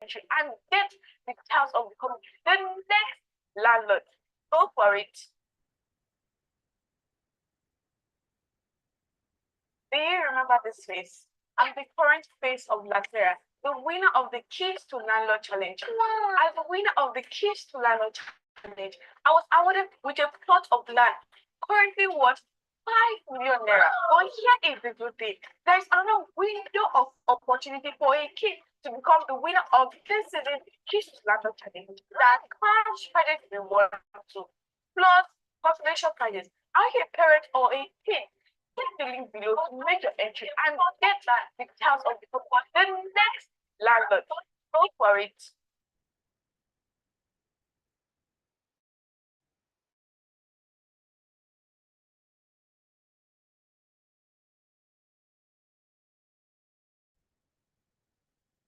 entry and get the chance of becoming the next landlord. Go for it. Do you remember this face? I'm the current face of Latera, the winner of the Keys to Landlord Challenge. Wow. As the winner of the Keys to Landlord Challenge, I was awarded with a plot of land currently worth 5 million naira. But here is the good thing. There is another window of opportunity for a kid to become the winner of this season Keys to Landlord Challenge. That cash prizes reward too, plus consolation prizes. Are you a parent or a teen? Click the link below to make your entry and get the details of the next landlord. Go for it.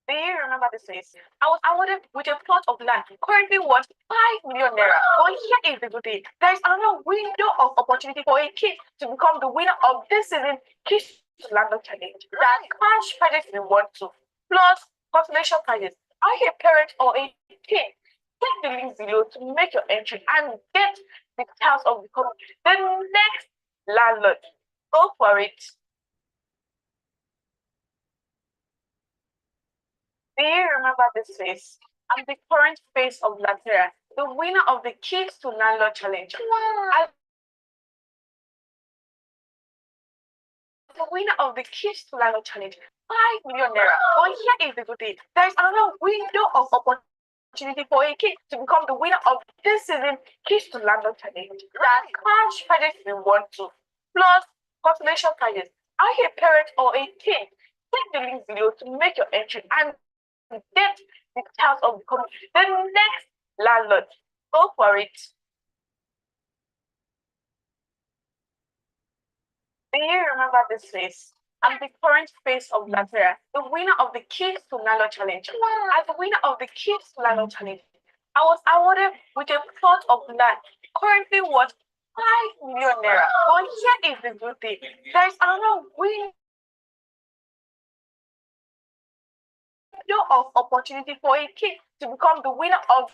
Do you remember this face? I was awarded with a plot of land currently worth 5 million naira. But here is the good thing. There is another window of opportunity for a kid to become the winner of this season Kids to Landlord Challenge. That cash prizes reward too, plus consolation prizes. Are you a parent or a teen? Click the link below to make your entry and get the details of becoming the next landlord. Go for it. Do you remember this face? I'm the current face of Latera, the winner of the Keys to Landlord Challenge. Wow. As the winner of the Keys to Landlord Challenge, 5 million naira. But here is the good thing. There is another window of opportunity for a kid to become the winner of this season Keys to Landlord Challenge. That cash prizes reward too, plus consolation prizes. Are you a parent or a teen? Click the link below to make your entry and get the details of becoming the next landlord. Go for it. Do you remember this face? I'm the current face of Latera, the winner of the Keys to Landlord Challenge. Wow. As the winner of the Keys to Landlord Challenge, I was awarded with a plot of land currently worth 5 million naira. But here is the good thing. There is another window of opportunity for a kid to become the winner of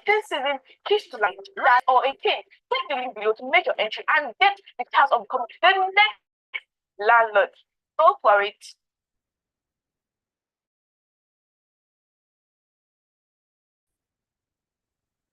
this season Kids to Landlord that or a teen. Click the link below to make your entry and get the chance of becoming the next landlord. Go for it.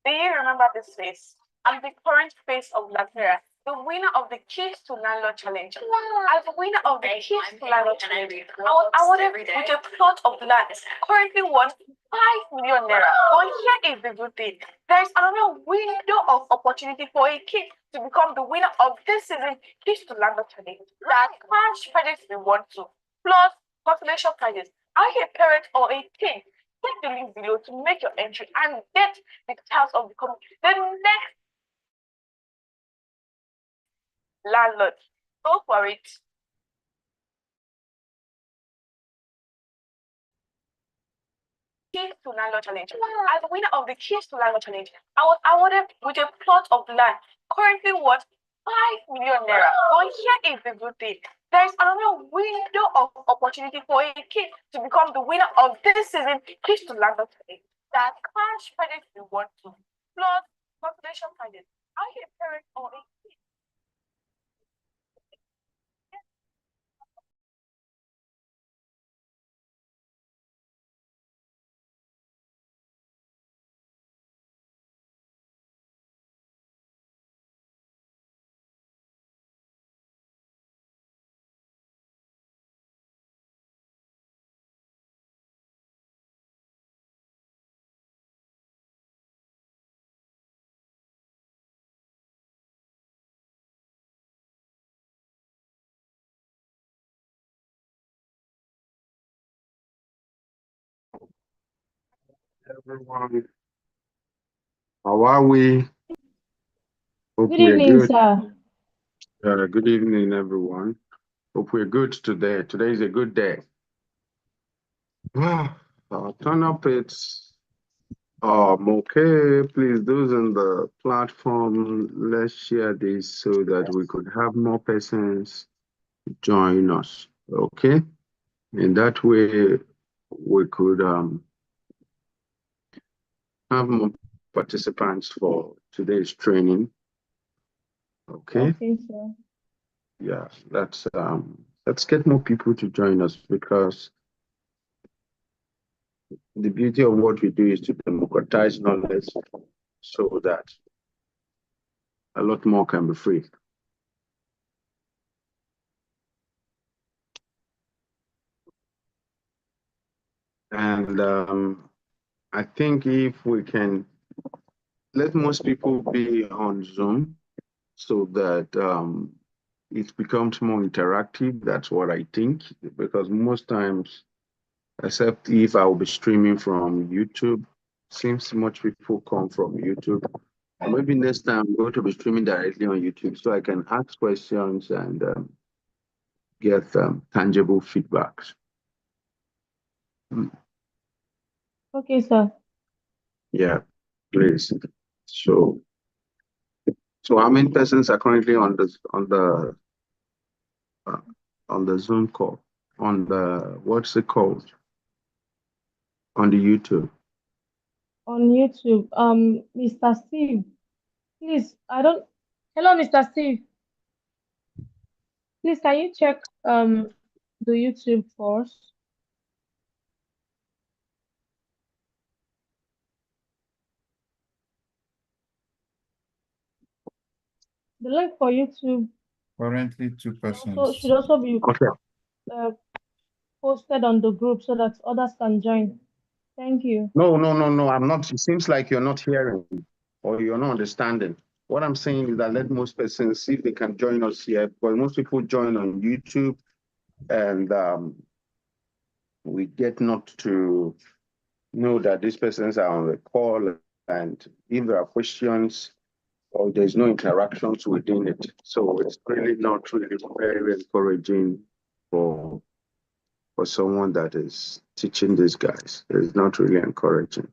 Do you remember this face? I'm the current face of Latera, the winner of the Keys to Landlord Challenge. Wow. As the winner of the Keys to Landlord Challenge, I was awarded with a plot of land currently worth 5 million naira. But here is the good thing. There is another window of opportunity for a kid to become the winner of this season Keys to Landlord Challenge. That cash prizes reward too, plus consolation prizes. Are you a parent or a teen? Click the link below to make your entry and get the details of becoming the next landlord. Go for it. Keys to Landlord Challenge. Wow. As the winner of the Keys to Landlord Challenge, I was awarded with a plot of land currently worth 5 million naira. But here is the good thing. There is another window of opportunity for a kid to become the winner of this season Keys to Landlord Challenge. That cash prizes reward too, plus consolation prizes. Are you a parent or a kid? Everyone, how are we? Hope Good we're evening, good. sir. Good evening, everyone. Hope we're good today. Today is a good day. I'll turn up it's okay. Please, those on the platform, let's share this so that we could have more persons join us. Okay? In that way, we could have more participants for today's training. Okay. Okay, sir. Yeah, let's get more people to join us, because the beauty of what we do is to democratize knowledge so that a lot more can be free. And I think if we can let most people be on Zoom so that it becomes more interactive, that's what I think, because most times, except if I will be streaming from YouTube, seems much people come from YouTube. Maybe next time I'm going to be streaming directly on YouTube so I can ask questions and get tangible feedbacks. Okay, sir. Yeah, please. So, so how many persons are currently on uh, the Zoom call, on the what's it called, on the YouTube? On YouTube, Mr. Steve, please, I don't. Hello, Mr. Steve. Please, can you check the YouTube first? The link for YouTube Currently, two should persons. also be Okay. uh, posted on the group so that others can join. Thank you. No, no, no, no. I'm not. It seems like you're not hearing or you're not understanding. What I'm saying is that let most persons see if they can join us here, because most people join on YouTube, and we get not to know that these persons are on the call, and if there are questions or there's no interactions within it. So it's really not really very encouraging for someone that is teaching these guys. It's not really encouraging.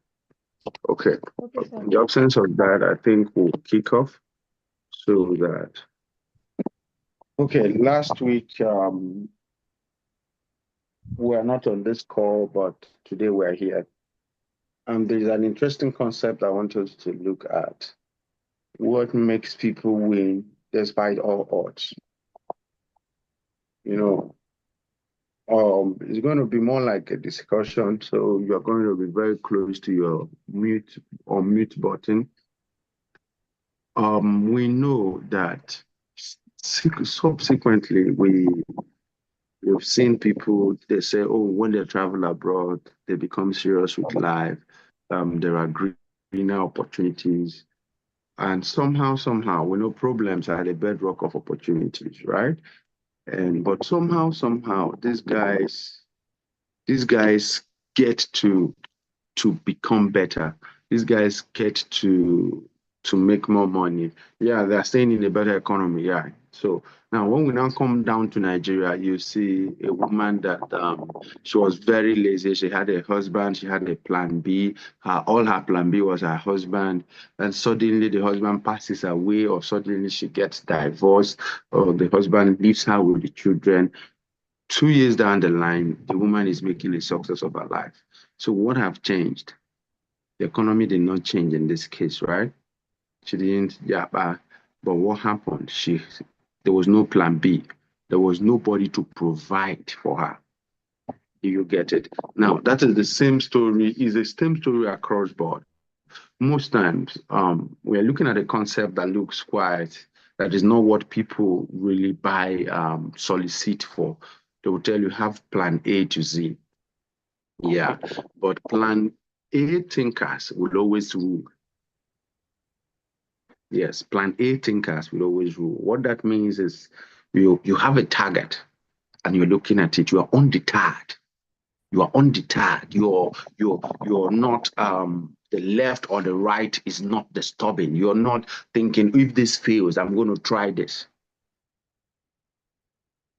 Okay. Okay, sir. In the absence of that, I think we'll kick off so that. Okay, last week we were not on this call, but today we're here. There's an interesting concept I want us to look at. What makes people win despite all odds? You know, it's going to be more like a discussion, so you're going to be very close to your mute or mute button. We know that subsequently we've seen people, they say, oh, when they travel abroad, they become serious with life. There are greener opportunities. And somehow, we know problems are the bedrock of opportunities, right? But somehow, these guys get to become better. These guys get to make more money. Yeah, they're staying in a better economy. Yeah. So now when we now come down to Nigeria, you see a woman that she was very lazy. She had a husband, she had a plan B. All her plan B was her husband. And suddenly the husband passes away, or suddenly she gets divorced, or the husband leaves her with the children. 2 years down the line, the woman is making a success of her life. So what have changed? The economy did not change in this case, right? She didn't, yeah, but what happened? There was no plan B. There was nobody to provide for her. Do you get it? Now, that is the same story, is the same story across board. Most times, we're looking at a concept that looks quite, that is not what people really buy, solicit for. They will tell you have plan A to Z. Yeah, but plan A thinkers will always rule. Yes, plan A thinkers will always rule. What that means is you have a target and you're looking at it, you are undeterred. You are undeterred. You're not the left or the right is not disturbing. You're not thinking, if this fails, I'm going to try this.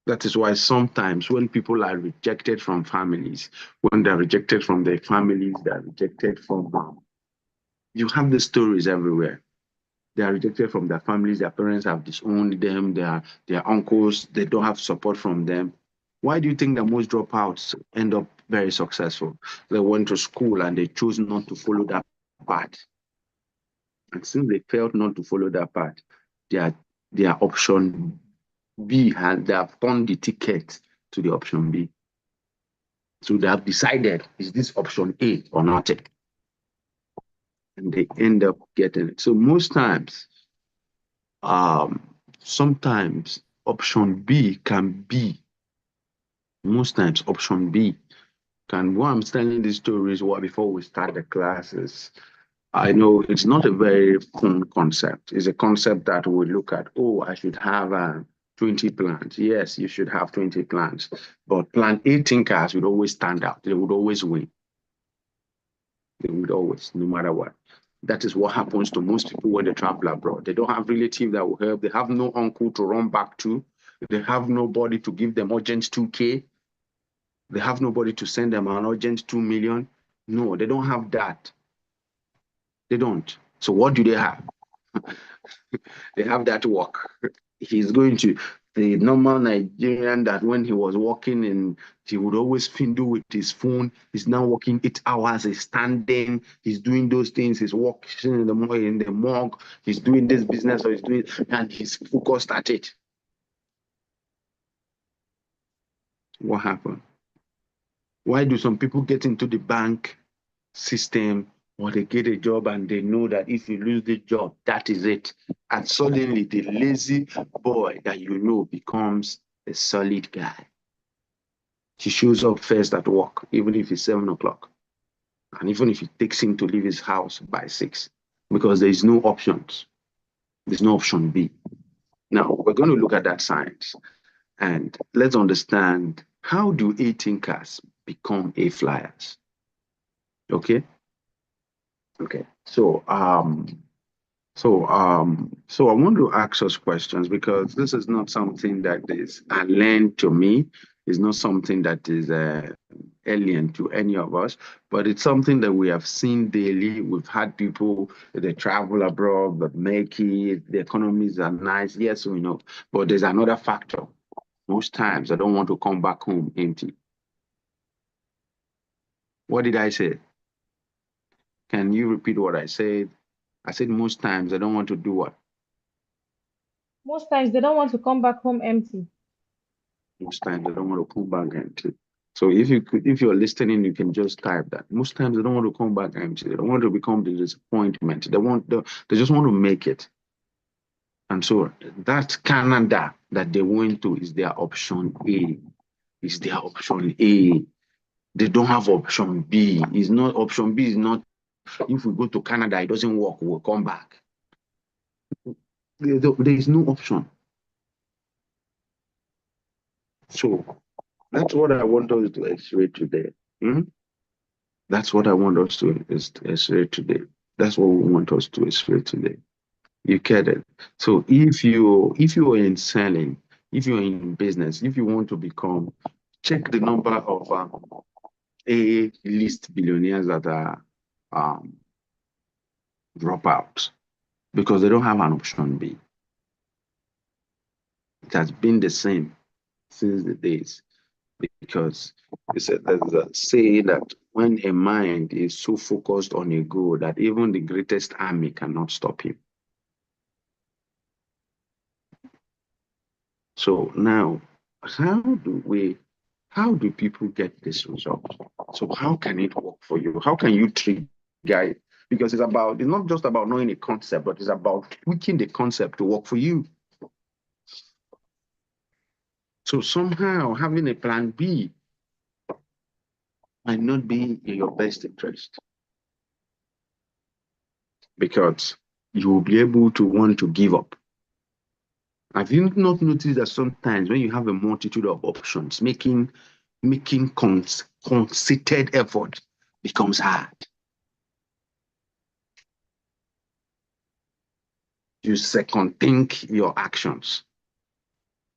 That is why sometimes when people are rejected from families, when they're rejected from their families, they're rejected from you have the stories everywhere. They are rejected from their families, their parents have disowned them, their uncles, they don't have support from them. Why do you think that most dropouts end up very successful. They went to school and they chose not to follow that path. And since they failed not to follow that path, their option B they have turned the ticket to the option B. So they have decided, is this option A or not? And they end up getting it. So most times, sometimes option B can be, most times option B can, why I'm telling these stories before we start the classes, I know it's not a very fun concept. It's a concept that we look at, oh, I should have 20 plants. Yes, you should have 20 plants. But plan A thinkers would always stand out. They would always win. They would always, no matter what. That is what happens to most people when they travel abroad. They don't have relatives that will help. They have no uncle to run back to. They have nobody to give them urgent 2K. They have nobody to send them an urgent 2 million. No, they don't have that. They don't. So what do they have? They have that work. He's going to the normal Nigerian that when he was working in, he would always fiddle with his phone. He's now working 8 hours. He's standing. He's doing those things. He's working in the morgue. He's doing this business or he's doing, and he's focused at it. What happened? Why do some people get into the bank system or they get a job and they know that if you lose the job, that is it? And suddenly the lazy boy that you know becomes a solid guy. He shows up first at work, even if it's 7 o'clock. And even if it takes him to leave his house by 6, because there is no options. There's no option B. Now, we're going to look at that science and let's understand, how do A thinkers become A flyers? Okay. Okay. So I want to ask us questions because this is not something that is alien to me. It's not something that is alien to any of us, but it's something that we have seen daily. We've had people, they travel abroad, but make it, the economies are nice. Yes, we know. But there's another factor. Most times I don't want to come back home empty. What did I say? Can you repeat what I said? I said most times I don't want to do what? Most times they don't want to come back home empty. Most times I don't want to come back empty. So if you're listening, you can just type that. Most times they don't want to come back empty. They don't want to become the disappointment. They just want to make it. And so that Canada that they went to is their option A. Is their option A. They don't have option B. Is not option B is not, if we go to Canada, it doesn't work, we'll come back. There is no option. So that's what I want us to x-ray today. That's what I want us to x-ray today. That's what we want us to x-ray today. You get it? So if you are in selling, if you're in business, if you want to become, check the number of A list billionaires that are dropouts because they don't have an option B. It has been the same since the days, because there's a saying that when a mind is so focused on a goal that even the greatest army cannot stop him. So now, how do people get this result? So how can it work for you? How can you trigger it? Because it's not just about knowing a concept, but it's about tweaking the concept to work for you. So somehow having a plan B might not be in your best interest, because you will be able to want to give up. Have you not noticed that sometimes when you have a multitude of options, making concerted effort becomes hard? You second think your actions.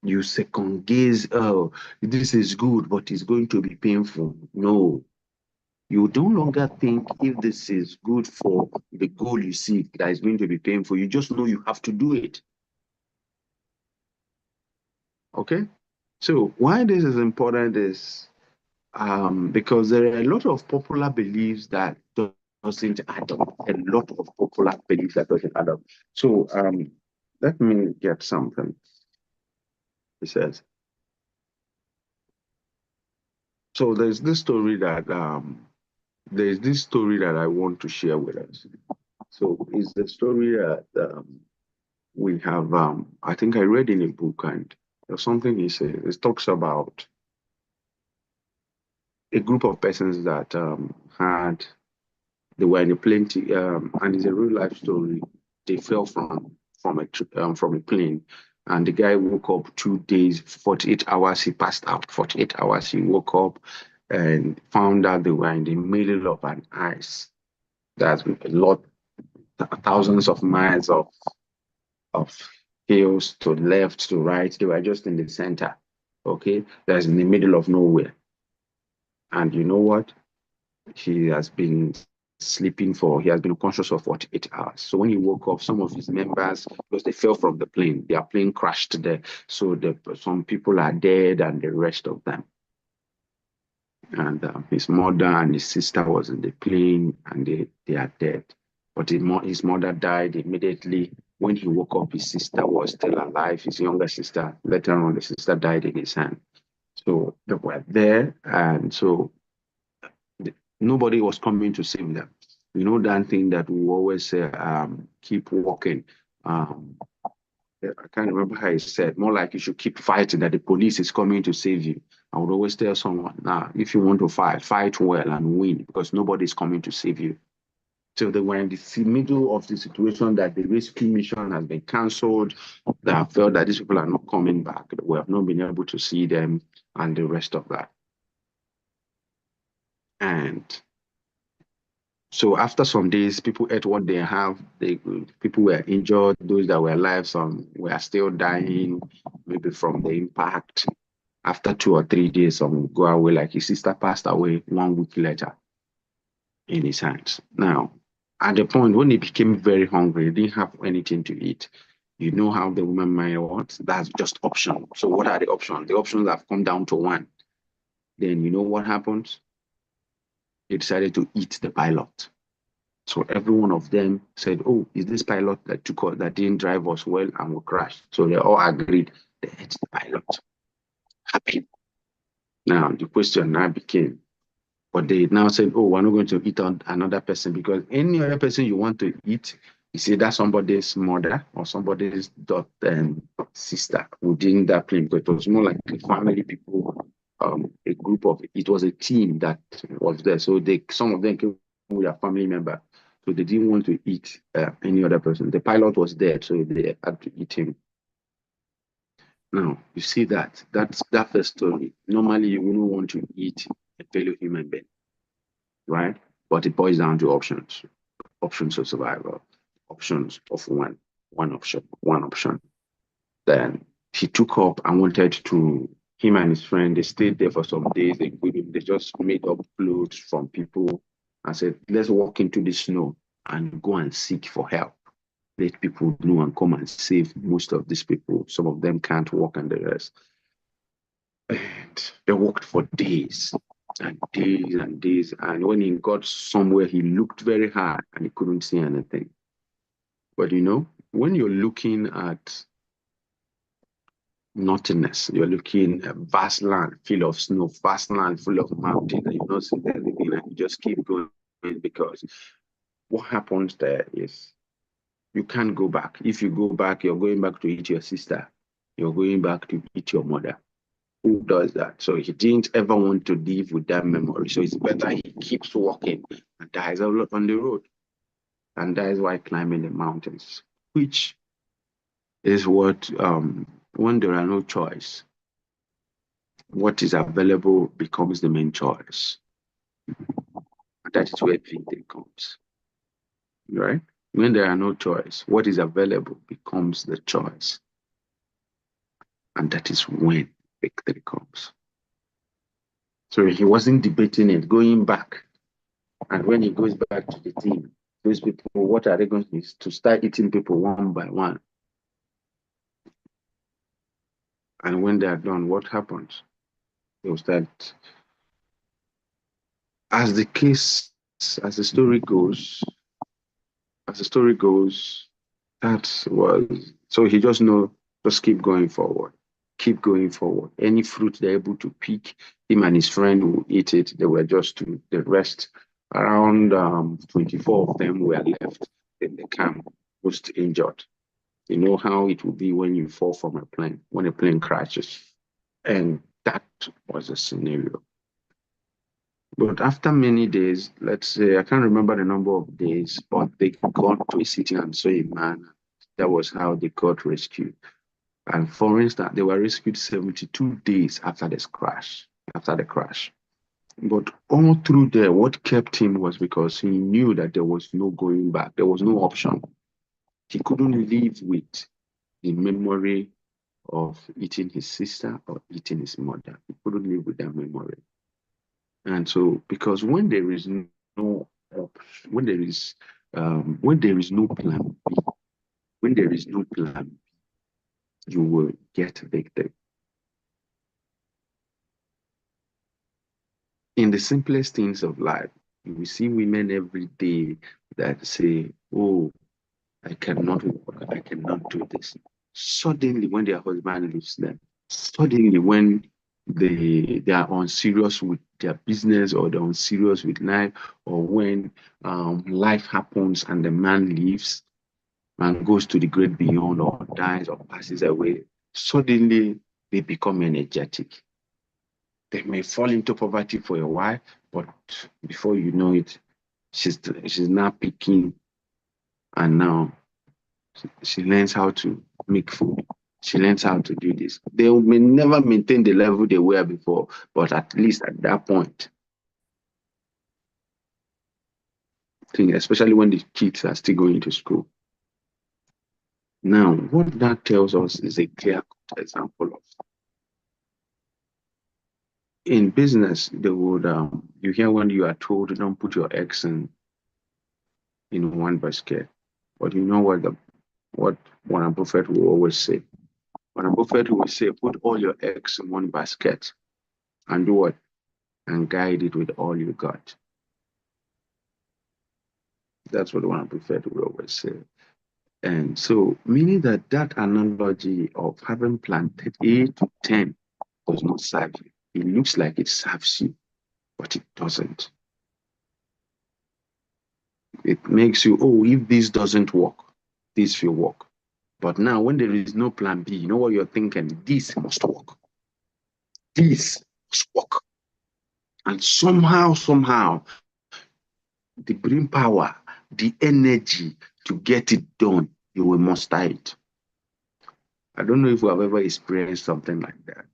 You second gaze, oh, this is good, but it's going to be painful. No, you no longer think if this is good for the goal you seek that is going to be painful. You just know you have to do it. Okay? So why this is important is because there are a lot of popular beliefs that doesn't add up. A lot of popular beliefs that doesn't add up. So let me get something. He says. So there's this story that I want to share with us. So it's the story that we have. I think I read in a book, and there's something he says. It talks about a group of persons that they were in a plane, and it's a real life story. They fell from a plane, and the guy woke up 2 days, 48 hours. He passed out. 48 hours. He woke up and found out they were in the middle of an ice. That's a lot, thousands of miles of hills to left, to right. They were just in the center. Okay, that's in the middle of nowhere. And you know what? He has been he has been unconscious for 48 hours. So when he woke up, some of his members, because they fell from the plane, their plane crashed there. So some people are dead and the rest of them. And his mother and his sister was in the plane and they are dead. But his mother died immediately. When he woke up, his sister was still alive, his younger sister. Later on, the sister died in his hand. So they were there. And so nobody was coming to save them. You know that thing that we always say, keep walking. I can't remember how he said, more like you should keep fighting, that the police is coming to save you. I would always tell someone, now, if you want to fight, fight well and win, because nobody is coming to save you. So they were in the middle of the situation that the rescue mission has been cancelled. They have felt that these people are not coming back. We have not been able to see them and the rest of that. And so after some days, people ate what they have. People were injured. Those that were alive, some were still dying, maybe from the impact. After 2 or 3 days, some would go away. Like his sister passed away 1 week later in his hands. Now, at the point when he became very hungry, he didn't have anything to eat. You know how the woman mind was? That's just option. So what are the options? The options have come down to one. Then you know what happens? He decided to eat the pilot. So every one of them said, "Oh, is this pilot that took us, that didn't drive us well and we crashed?" So they all agreed they ate the pilot. Happy. Now the question now became, but they now said, "Oh, we're not going to eat on another person, because any other person you want to eat is either somebody's mother or somebody's daughter and sister within that plane." Because it was more like family people, a group of, it was a team that was there. So some of them came with a family member. So they didn't want to eat any other person. The pilot was dead, so they had to eat him. Now, you see that's that first story. Normally, you wouldn't want to eat a fellow human being, right? But it boils down to options. Options of survival. Options of one option. Then he took up and wanted to, him and his friend, they stayed there for some days. They just made up clothes from people and said, "Let's walk into the snow and go and seek for help. Let people know and come and save most of these people. Some of them can't walk and the rest." And they walked for days and days and days. And when he got somewhere, he looked very hard and he couldn't see anything. But you know, when you're looking at nothingness, you're looking at vast land full of snow, vast land full of mountains, and you're not seeing anything, and you just keep going, because what happens there is you can't go back. If you go back, you're going back to eat your sister. You're going back to eat your mother. Who does that? So he didn't ever want to live with that memory. So it's better he keeps walking and dies a lot on the road. And that is why climbing the mountains, which is what, when there are no choice, what is available becomes the main choice. And that is where victory comes, right? When there are no choice, what is available becomes the choice. And that is when victory comes. So he wasn't debating it, going back. And when he goes back to the team, those people, what are they going to do? To start eating people one by one. And when they are done, what happens? They'll start as the case, as the story goes, as the story goes, that was so he just know just keep going forward. Keep going forward. Any fruit they're able to pick, him and his friend will eat it. They were just two. The rest, around 24 of them were left in the camp, most injured. You know how it will be when you fall from a plane, when a plane crashes. And that was a scenario. But after many days, let's say, I can't remember the number of days, but they got to a city and saw a man. That was how they got rescued. And for instance, they were rescued 72 days after this crash, after the crash. But all through there, what kept him was because he knew that there was no going back. There was no option. He couldn't live with the memory of eating his sister or eating his mother. He couldn't live with that memory. And so, because when there is no when there is no plan B, when there is no plan B, you will get victim. In the simplest things of life, you will see women every day that say, "Oh, I cannot work, I cannot do this." Suddenly, when their husband leaves them, suddenly when they are unserious with their business or they're unserious with life, or when life happens and the man leaves and goes to the great beyond or dies or passes away, suddenly they become energetic. They may fall into poverty for a while, but before you know it, she's now picking, and now she learns how to make food. She learns how to do this. They may never maintain the level they were before, but at least at that point, especially when the kids are still going to school. Now, what that tells us is a clear-cut example of in business, they would you hear when you are told don't put your eggs in one basket. But you know what Warren Buffett will always say? Warren Buffett will say, put all your eggs in one basket and do what? And guide it with all you got. That's what Warren Buffett will always say. And so, meaning that that analogy of having planted 8 to 10 does not serve you. It looks like it serves you, but it doesn't. It makes you, oh, if this doesn't work, this will work. But now, when there is no plan B, you know what you're thinking? This must work. This must work. And somehow, the brain power, the energy to get it done, you will muster it. I don't know if you have ever experienced something like that.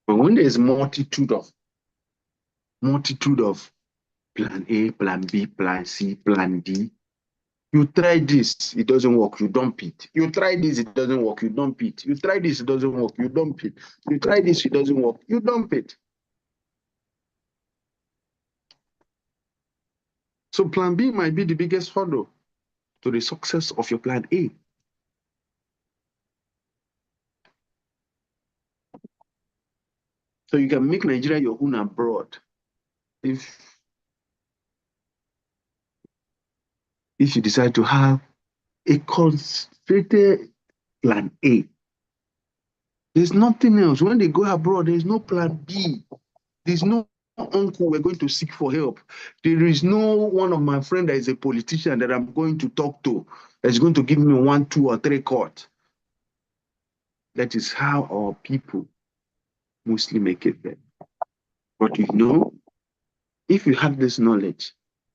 But when there's multitude of plan A, plan B, plan C, plan D, you try this, it doesn't work, you dump it. You try this, it doesn't work, you dump it. You try this, it doesn't work, you dump it. You try this, it doesn't work, you dump it. So plan B might be the biggest hurdle to the success of your plan A. So you can make Nigeria your own abroad if you decide to have a concentrated plan A. There's nothing else. When they go abroad, there's no plan B. There's no uncle we're going to seek for help. There is no one of my friend that is a politician that I'm going to talk to that's going to give me 1, 2, or 3 court. That is how our people mostly make it there. But you know, if you have this knowledge,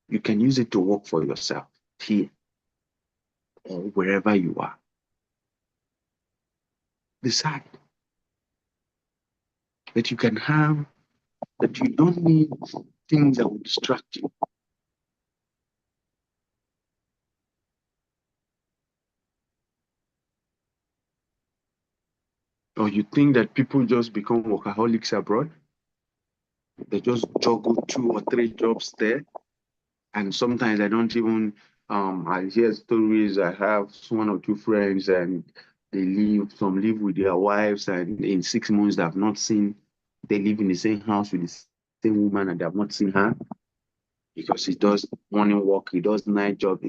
you can use it to work for yourself here or wherever you are. Decide that you can have, that you don't need things that will distract you. Or you think that people just become workaholics abroad? They just juggle 2 or 3 jobs there. And sometimes I don't even, I hear stories. I have 1 or 2 friends and some live with their wives, and in 6 months they have not seen, they live in the same house with the same woman and they have not seen her because he does morning work, he does night job.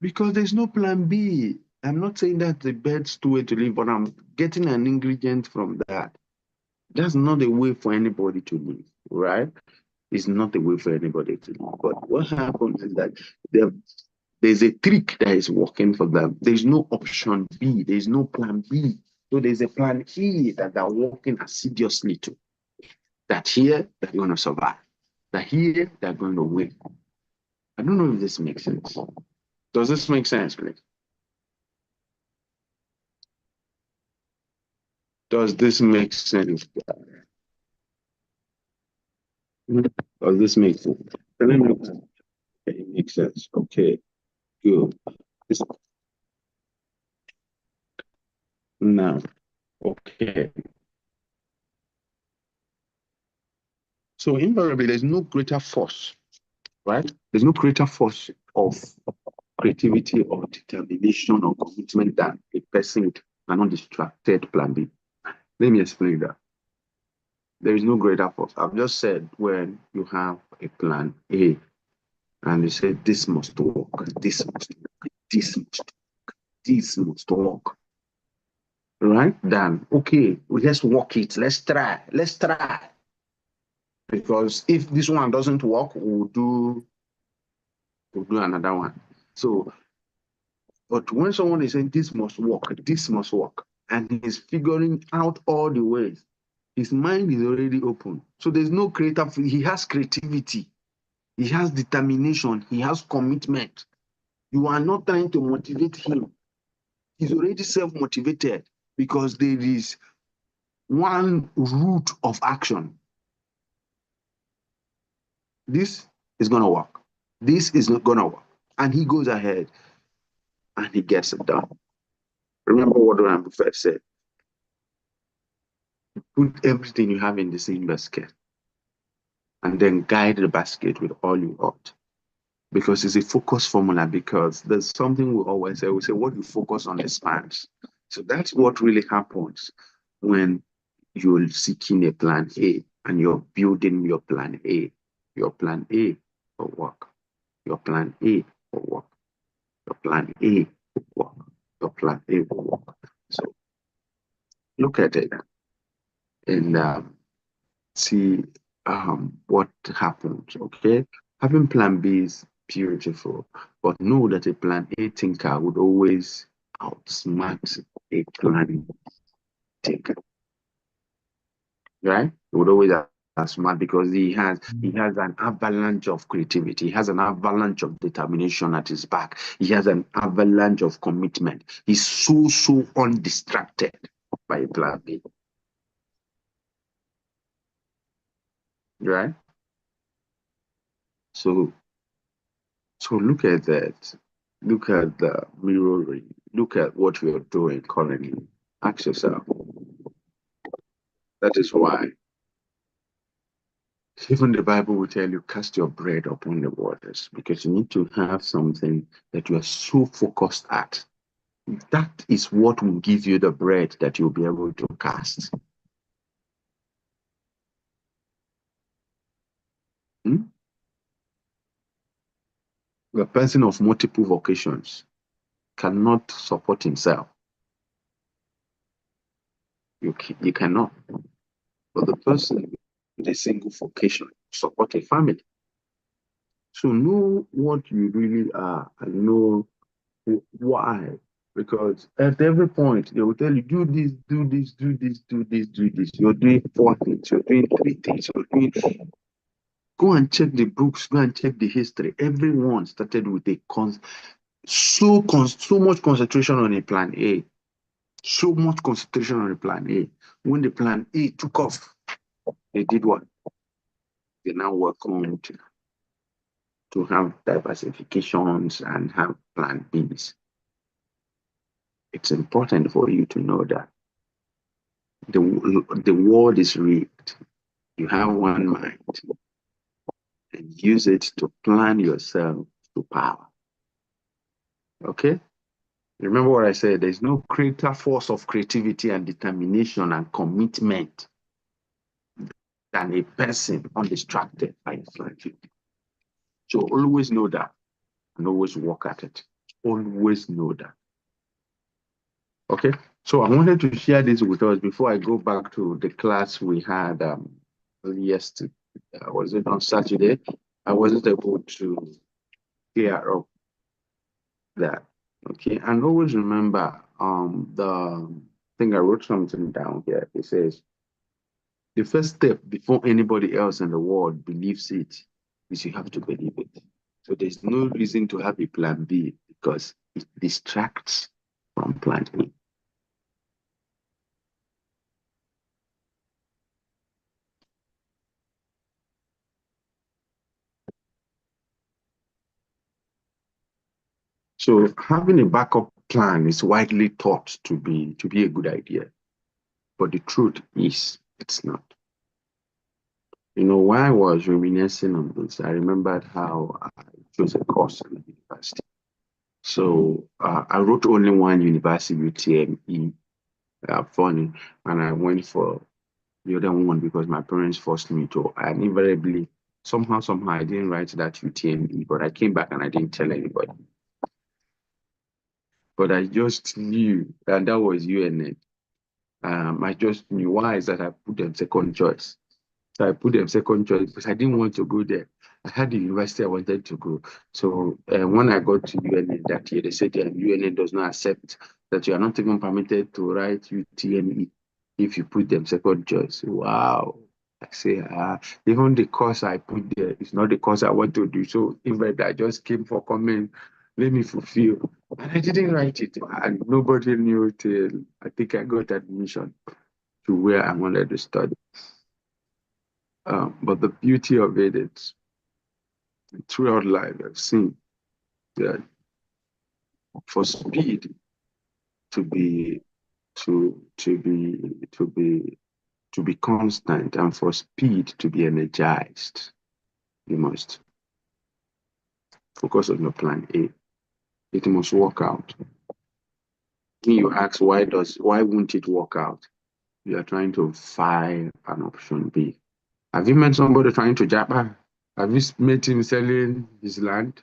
Because there's no plan B. I'm not saying that's the best way to live, but I'm getting an ingredient from that. That's not a way for anybody to live, right? It's not a way for anybody to live. But what happens is that there's a trick that is working for them. There's no option B. There's no plan B. So there's a plan E that they're working assiduously to. That here, they're going to survive. That here, they're going to win. I don't know if this makes sense. Does this make sense, please? Does this make sense? Does this make sense? Let me okay, it makes sense. Okay, good. This, now, okay. So invariably, there's no greater force, right? There's no greater force of creativity or determination or commitment than a person with an undistracted plan B. Let me explain that. There is no greater force. I've just said when you have a plan A and you say this must work, this must work, this must work, this must work. Right? Then okay, let's work it. Let's try. Let's try. Because if this one doesn't work, we'll do another one. So, but when someone is saying this must work, and he's figuring out all the ways, his mind is already open. So there's no creative, he has creativity, he has determination, he has commitment. You are not trying to motivate him. He's already self-motivated because there is one route of action. This is going to work. This is not going to work. And he goes ahead and he gets it done. Remember what Ryan Buffett said. Put everything you have in the same basket and then guide the basket with all you got. Because it's a focus formula, because there's something we always say, we say what you focus on expands. So that's what really happens when you're seeking a plan A and you're building your plan A. Your plan A will work. Your plan A will work. Your plan A will work. Your plan A will work. So look at it and see what happens, okay? Having plan B is beautiful, but know that a plan A thinker would always outsmart a plan thinker, right? He would always outsmart because he has an avalanche of creativity, he has an avalanche of determination at his back, he has an avalanche of commitment. He's so undistracted by a plan B, right? So look at that. Look at the mirroring. Look at what you're doing currently. Ask yourself. That is why even the Bible will tell you, cast your bread upon the waters, because you need to have something that you are so focused at. That is what will give you the bread that you'll be able to cast. The person of multiple vocations cannot support himself. You cannot. But the person with a single vocation support a family. So know what you really are and know why. Because at every point, they will tell you, do this, do this, do this, do this, do this. You're doing 4 things, you're doing 3 things, you're doing. Go and check the books, go and check the history. Everyone started with so much concentration on a plan A. So much concentration on a plan A. When the plan A took off, they did what? They now work on to have diversifications and have plan Bs. It's important for you to know that the world is rigged. You have one mind and use it to plan yourself to power. Okay? Remember what I said, there's no greater force of creativity and determination and commitment than a person undistracted by his life. So always know that and always work at it. Always know that. Okay. So I wanted to share this with us before I go back to the class we had yesterday. Was it on Saturday? I wasn't able to clear up that. Okay. And always remember the thing I wrote something down here. It says the first step before anybody else in the world believes it is you have to believe it. So there's no reason to have a plan B because it distracts from plan A. So having a backup plan is widely thought to be a good idea, but the truth is it's not. You know, while I was reminiscing on this, I remembered how I chose a course in the university. So I wrote only one university UTME, funny, and I went for the other one because my parents forced me to. And invariably, somehow, I didn't write that UTME, but I came back and I didn't tell anybody. But I just knew that that was UNN. I just knew why is that I put them second choice. So I put them second choice because I didn't want to go there. I had the university I wanted to go. So when I got to UNN that year, they said UNN does not accept that you are not even permitted to write UTME if you put them second choice. Wow. I say, even the course I put there is not the course I want to do. So in fact, I just came for comment, let me fulfill. And I didn't write it. And nobody knew till I think I got admission to where I wanted to study. But the beauty of it is throughout life, I've seen that for speed to be to be constant and for speed to be energized, you must focus on your plan A. It must work out. When you ask why won't it work out? You are trying to find an option B. Have you met somebody trying to japa? Have you met him selling his land?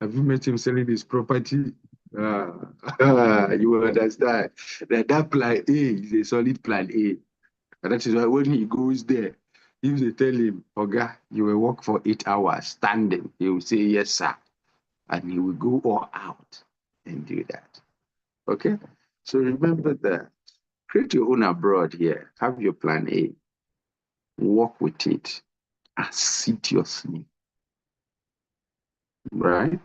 Have you met him selling his property? You will understand that plan A is a solid plan A. And that is why when he goes there, if they tell him, Oga, you will work for 8 hours standing, he will say, yes, sir. And he will go all out and do that. Okay? So remember that. Create your own abroad here. Have your plan A. Work with it assiduously. Right?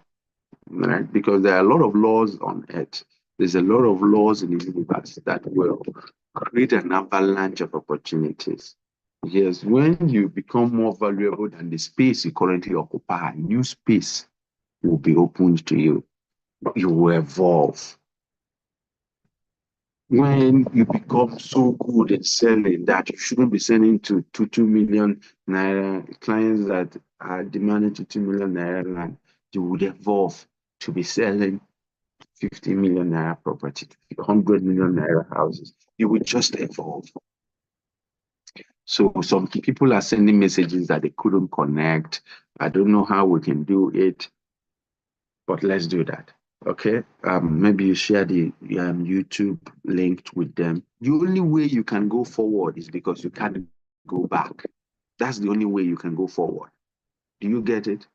Right? Because there are a lot of laws on earth. There's a lot of laws in the universe that will create an avalanche of opportunities. Yes, when you become more valuable than the space you currently occupy, new space will be opened to you. You will evolve. When you become so good at selling that you shouldn't be selling to 2 million naira clients that are demanding 2 million naira land, you would evolve to be selling 50 million naira property, 100 million naira houses. You will just evolve. So some people are sending messages that they couldn't connect. I don't know how we can do it, but let's do that. Okay. Maybe you share the YouTube link with them. The only way you can go forward is because you can't go back. That's the only way you can go forward. Do you get it?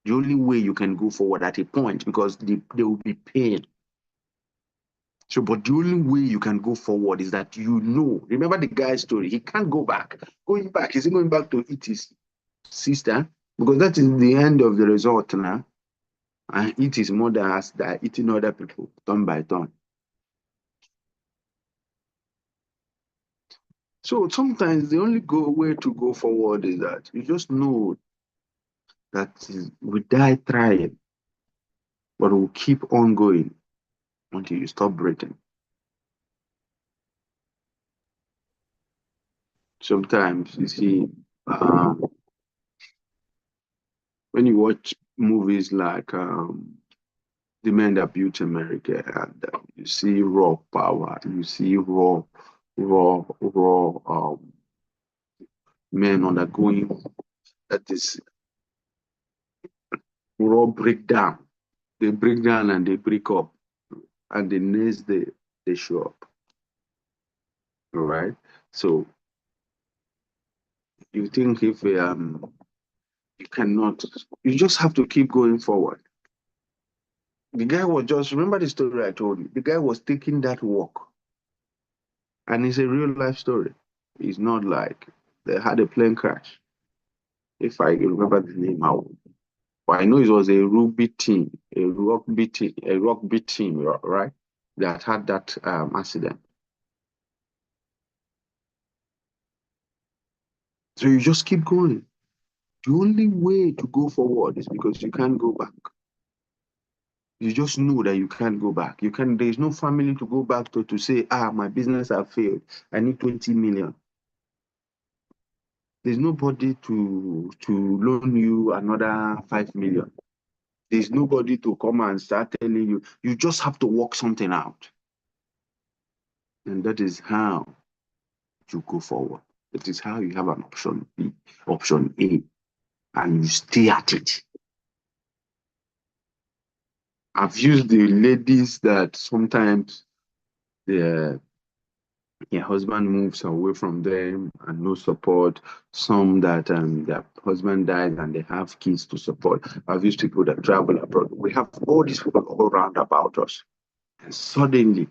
The only way you can go forward at a point because there will be pain. So, but the only way you can go forward is that you know. Remember the guy's story. He can't go back. Going back, is he going back to eat his sister? Because that is the end of the result now. And eat his mother as they're eating other people, turn by turn. So sometimes the only way to go forward is that you just know that we die trying, but we'll keep on going until you stop breathing. Sometimes you see, when you watch movies like The Men That Built America, and you see raw power, you see raw men undergoing that is raw breakdown. They break down and they break up, and the next day they show up. All right. So you think if you cannot, you just have to keep going forward. The guy was just, remember the story I told you. The guy was taking that walk, and it's a real life story. It's not like they had a plane crash. If I remember the name, but I know it was a rugby team, a rugby team, right? That had that accident. So you just keep going. The only way to go forward is because you can't go back. You just know that you can't go back. You can. There's no family to go back to say, my business have failed. I need 20 million. There's nobody to loan you another 5 million. There's nobody to come and start telling you. You just have to work something out. And that is how you go forward. That is how you have an option B, option A, and you stay at it. I've used the ladies that sometimes their husband moves away from them and no support. Some that their husband dies and they have kids to support. I've used people that travel abroad. We have all these people all around about us. And suddenly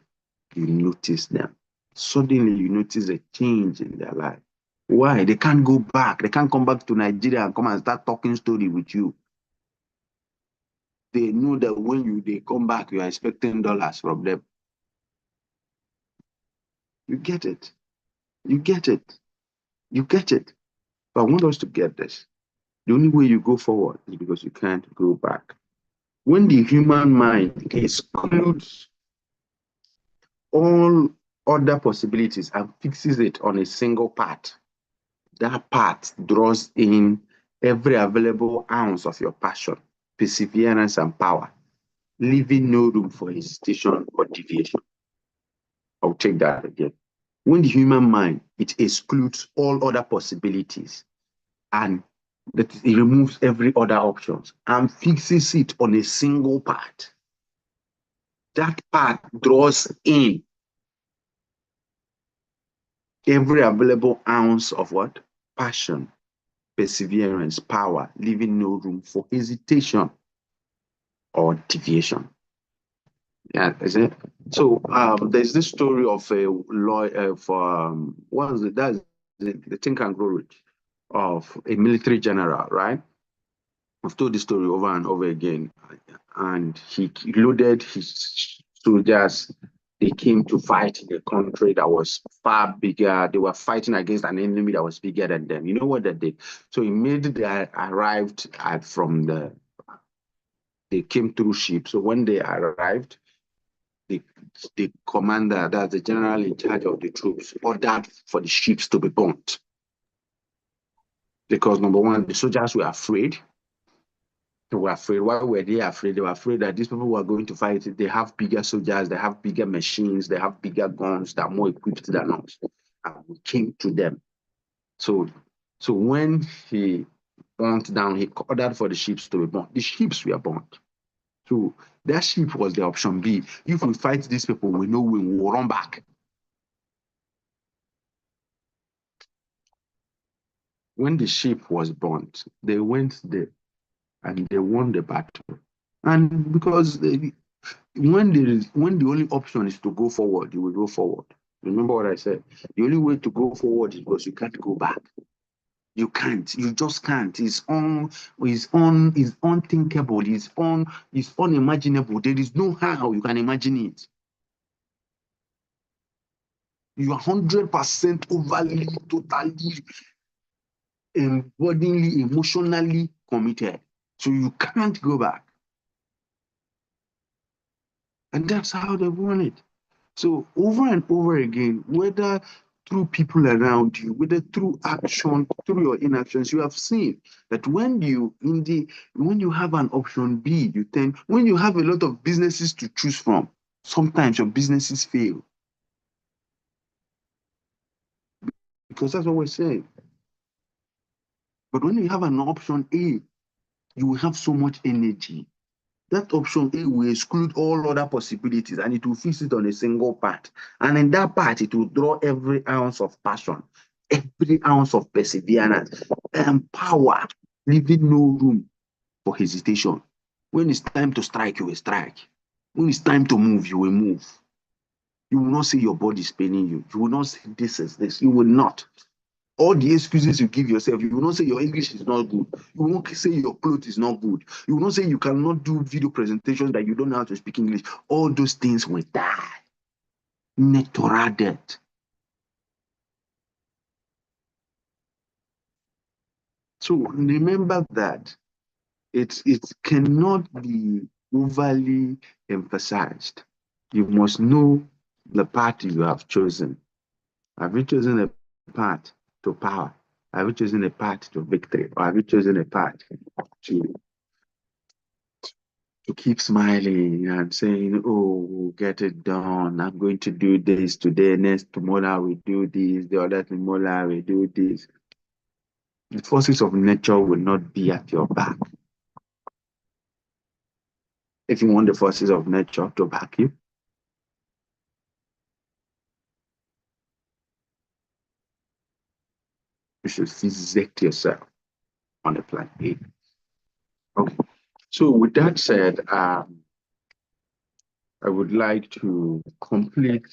you notice them. Suddenly you notice a change in their life. Why? They can't go back. They can't come back to Nigeria and come and start talking story with you. They know that when they come back, you are expecting dollars from them. You get it. You get it. You get it. But I want us to get this. The only way you go forward is because you can't go back. When the human mind excludes all other possibilities and fixes it on a single path, that path draws in every available ounce of your passion, perseverance, and power, leaving no room for hesitation or deviation. I'll take that again. When the human mind, it excludes all other possibilities and that it removes every other options and fixes it on a single path. That path draws in every available ounce of what? Passion, perseverance, power, leaving no room for hesitation or deviation. Yeah, is it? So there's this story of a lawyer what is it? That's the Think and Grow Rich of a military general, right? I've told the story over and over again. And he loaded his soldiers. They came to fight in a country that was far bigger. They were fighting against an enemy that was bigger than them. You know what they did? So immediately they arrived they came through ship. So when they arrived, the commander, that's the general in charge of the troops, ordered for the ships to be burnt. Because number one, the soldiers were afraid. They were afraid. Why were they afraid? They were afraid that these people were going to fight. They have bigger soldiers, they have bigger machines, they have bigger guns, they're more equipped than us. And we came to them. So when he burnt down, he ordered for the ships to be burnt. The ships were burnt. So that ship was the option B. If we fight these people, we know we will run back. When the ship was burnt, they went there and they won the battle. And because when the only option is to go forward, you will go forward. Remember what I said? The only way to go forward is because you can't go back. You can't. You just can't. It's unthinkable. It's unimaginable. There is no how you can imagine it. You are 100% overly, totally, embodily, emotionally committed. So you can't go back. And that's how they won it. So over and over again, whether through people around you, whether through action, through your inactions, you have seen that when you have an option B, when you have a lot of businesses to choose from, sometimes your businesses fail. Because that's what we're saying. But when you have an option A, you will have so much energy. That option A will exclude all other possibilities and it will fix it on a single part. And in that part, it will draw every ounce of passion, every ounce of perseverance and power, leaving no room for hesitation. When it's time to strike, you will strike. When it's time to move, you will move. You will not say your body is paining you. You will not say this is this. You will not. All the excuses you give yourself, you will not say your English is not good. You will not say your clothes is not good. You will not say you cannot do video presentations that you don't know how to speak English. All those things will die. Natural death. So remember that it cannot be overly emphasized. You must know the path you have chosen. Have you chosen a path to power? Have you chosen a path to victory? Or have you chosen a path to keep smiling and saying, oh, we'll get it done. I'm going to do this today, next tomorrow we do this, the other tomorrow we do this. The forces of nature will not be at your back. If you want the forces of nature to back you, you should physict yourself on the plan A. Okay. So with that said, I would like to complete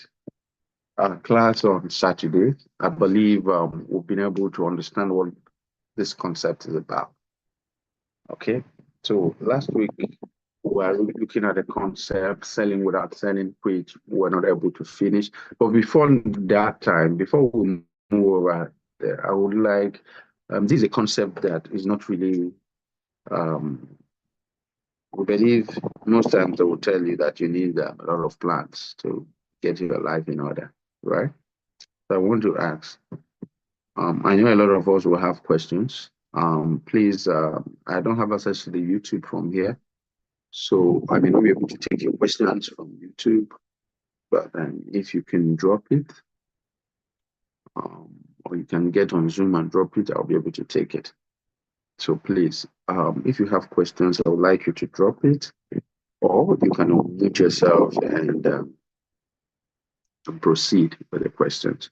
our class on Saturday. I believe we've been able to understand what this concept is about. Okay. So last week we were looking at the concept, selling without selling, which we were not able to finish. But before that time, before we move over there, I would like, this is a concept that is not really, we believe most times they will tell you that you need a lot of plans to get your life in order, right? So I want to ask, I know a lot of us will have questions. Please, I don't have access to the YouTube from here, so I may not be able to take your questions from YouTube, but if you can drop it, or you can get on Zoom and drop it, I'll be able to take it. So please, if you have questions, I would like you to drop it, or you can unmute yourself and proceed with the questions.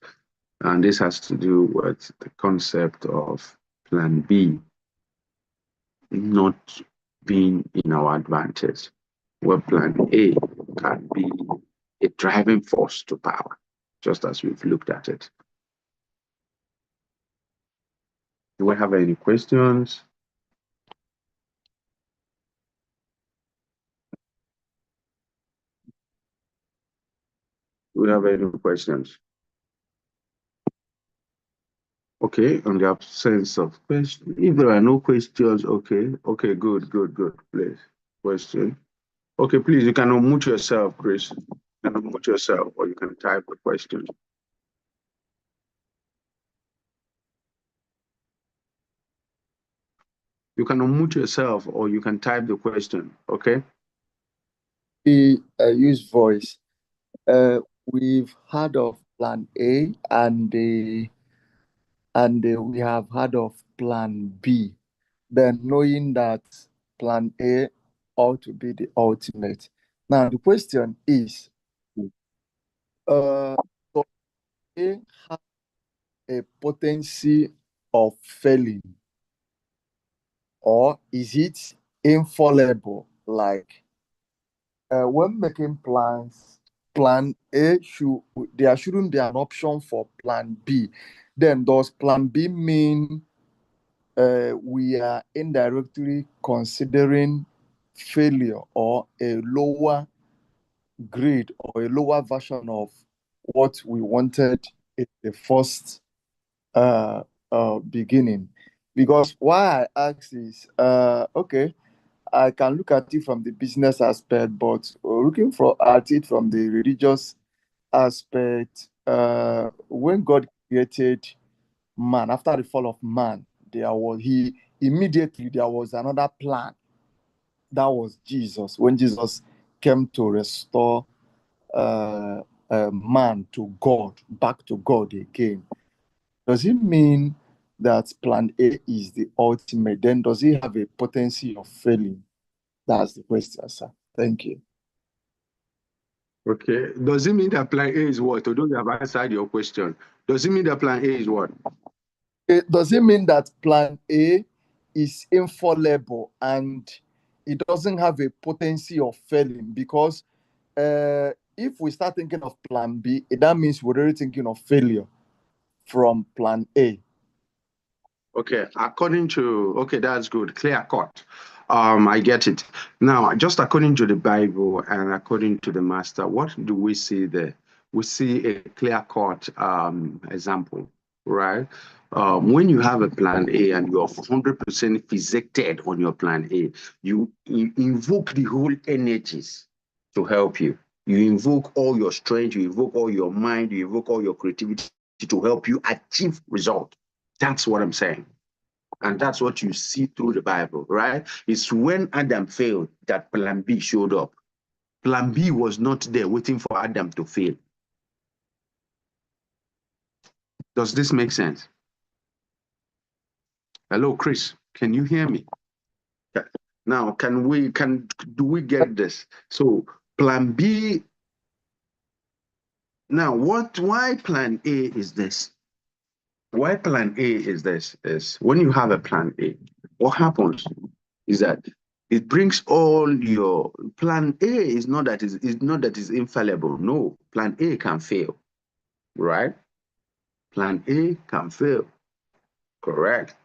And this has to do with the concept of Plan B not being in our advantage, where Plan A can be a driving force to power, just as we've looked at it. Do we have any questions? Do we have any questions? Okay, on the absence of questions, if there are no questions, okay, good, please. Question. Okay, please, you can unmute yourself, Chris. You can unmute yourself, or you can type the question. You can unmute yourself, or you can type the question, okay? We use voice. We've heard of Plan A and we have heard of Plan B. Then knowing that Plan A ought to be the ultimate. Now the question is, does A have a potency of failing, or is it infallible? Like when making plans, Plan A there shouldn't be an option for Plan B. Then does Plan B mean we are indirectly considering failure or a lower grade or a lower version of what we wanted in the first beginning? Because why I ask is, okay, I can look at it from the business aspect, but looking at it from the religious aspect, when God created man, after the fall of man, there was another plan. That was Jesus. When Jesus came to restore man to God, back to God again. Does it mean that plan A is the ultimate, then does it have a potency of failing? That's the question, sir. Thank you. Okay. Does it mean that plan A is what? Although you have answered your question, does it mean that plan A is what? Does it mean that plan A is infallible and it doesn't have a potency of failing? Because if we start thinking of plan B, that means we're already thinking of failure from plan A. Okay, okay, that's good. Clear cut. I get it. Now, just according to the Bible and according to the master, what do we see there? We see a clear cut example, right? When you have a plan A and you're 100% fixated on your plan A, you invoke the whole energies to help you. You invoke all your strength, you invoke all your mind, you invoke all your creativity to help you achieve result. That's what I'm saying. And that's what you see through the Bible, right? It's when Adam failed that plan B showed up. Plan B was not there waiting for Adam to fail. Does this make sense? Hello, Chris. Can you hear me? Now, do we get this? So plan B. Now, why plan A is this? Why plan A is this is when you have a plan A, what happens is that it brings all your plan A is not that is infallible. No, plan A can fail, right? Plan A can fail, correct.